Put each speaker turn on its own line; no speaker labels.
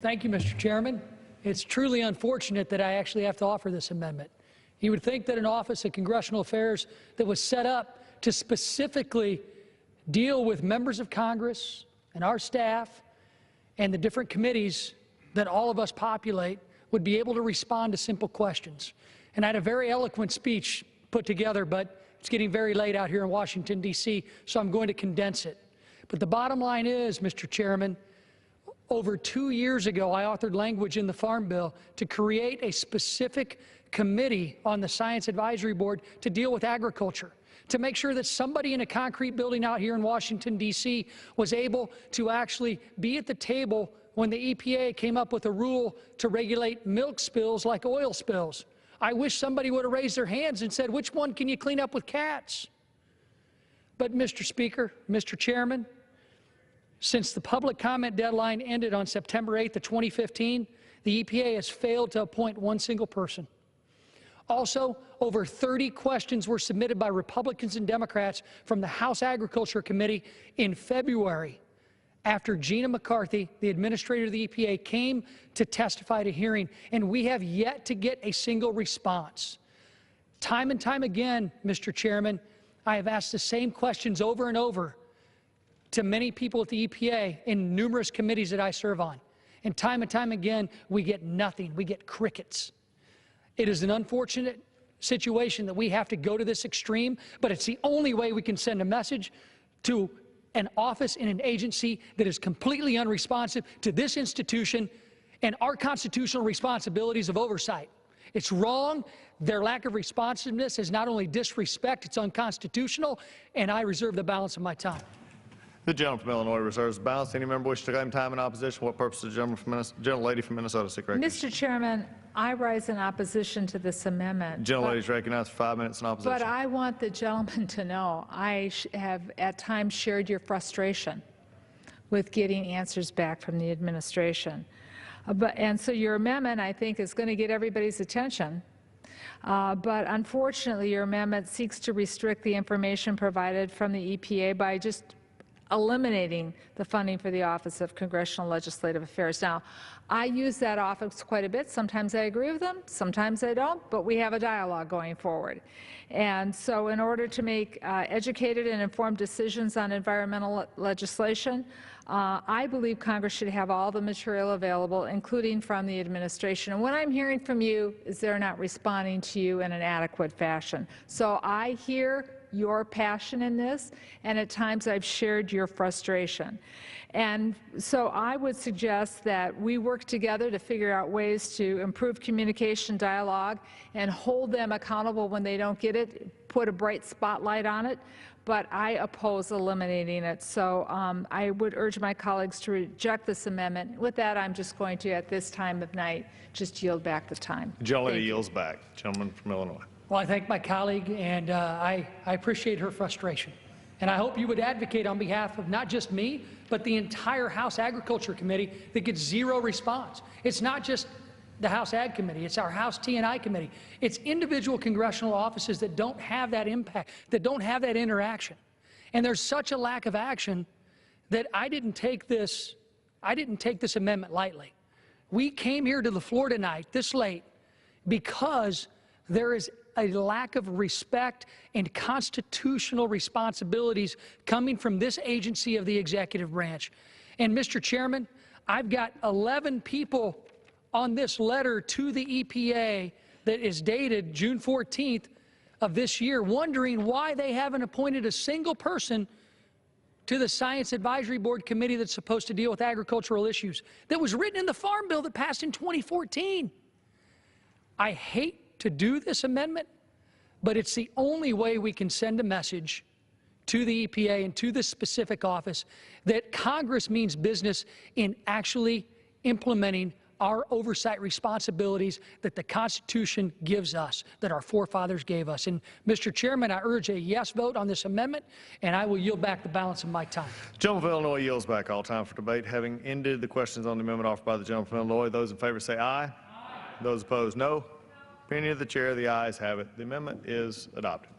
Thank you, Mr. Chairman. It's truly unfortunate that I actually have to offer this amendment. You would think that an Office of Congressional Affairs that was set up to specifically deal with members of Congress and our staff and the different committees that all of us populate would be able to respond to simple questions. And I had a very eloquent speech put together, but it's getting very late out here in Washington, D.C., so I'm going to condense it. But the bottom line is, Mr. Chairman, over 2 years ago, I authored language in the Farm Bill to create a specific committee on the Science Advisory Board to deal with agriculture, to make sure that somebody in a concrete building out here in Washington, D.C. was able to actually be at the table when the EPA came up with a rule to regulate milk spills like oil spills. I wish somebody would have raised their hands and said, which one can you clean up with cats? But, Mr. Speaker, Mr. Chairman, since the public comment deadline ended on September 8th of 2015, the EPA has failed to appoint one single person. Also, over 30 questions were submitted by Republicans and Democrats from the House Agriculture Committee in February after Gina McCarthy, the administrator of the EPA, came to testify at a hearing, and we have yet to get a single response. Time and time again, Mr. Chairman, I have asked the same questions over and over to many people at the EPA in numerous committees that I serve on. And time again, we get nothing. We get crickets. It is an unfortunate situation that we have to go to this extreme, but it's the only way we can send a message to an office and an agency that is completely unresponsive to this institution and our constitutional responsibilities of oversight. It's wrong. Their lack of responsiveness is not only disrespect, it's unconstitutional, and I reserve the balance of my time.
The gentleman from Illinois reserves the balance. Any member wish to claim time in opposition? What purpose does the gentlelady from Minnesota seek recognition?
Mr. Chairman, I rise in opposition to this amendment.
Gentlelady is recognized for 5 minutes in opposition.
But I want the gentleman to know I have at times shared your frustration with getting answers back from the administration. And so your amendment, I think, is going to get everybody's attention. But unfortunately, your amendment seeks to restrict the information provided from the EPA by just eliminating the funding for the Office of Congressional Legislative Affairs. Now, I use that office quite a bit. Sometimes I agree with them, sometimes I don't, but we have a dialogue going forward. And so in order to make educated and informed decisions on environmental legislation, I believe Congress should have all the material available, including from the administration. And what I'm hearing from you is they're not responding to you in an adequate fashion. So I hear your passion in this, and at times I've shared your frustration. And so I would suggest that we work together to figure out ways to improve communication dialogue and hold them accountable when they don't get it, put a bright spotlight on it. But I oppose eliminating it. So I would urge my colleagues to reject this amendment. With that, I'm just going to, at this time of night, just yield back the time.
The gentlelady yields back. Gentleman from Illinois.
Well, I thank my colleague, and I appreciate her frustration. And I hope you would advocate on behalf of not just me, but the entire House Agriculture Committee that gets zero response. It's not just the House Ag Committee, it's our House T&I Committee. It's individual congressional offices that don't have that impact, that don't have that interaction. And there's such a lack of action that I didn't take this amendment lightly. We came here to the floor tonight, this late, because there is a lack of respect and constitutional responsibilities coming from this agency of the executive branch. And, Mr. Chairman, I've got 11 people on this letter to the EPA that is dated June 14th of this year, wondering why they haven't appointed a single person to the Science Advisory Board Committee that's supposed to deal with agricultural issues, that was written in the Farm Bill that passed in 2014. I hate to do this amendment, but it's the only way we can send a message to the EPA and to this specific office that Congress means business in actually implementing our oversight responsibilities that the Constitution gives us, that our forefathers gave us. And, Mr. Chairman, I urge a yes vote on this amendment, and I will yield back the balance of my time.
The gentleman from Illinois yields back all time for debate. Having ended the questions on the amendment offered by the gentleman from Illinois, those in favor say aye. Aye. Those opposed, no. Opinion of the chair, the ayes have it. The amendment is adopted.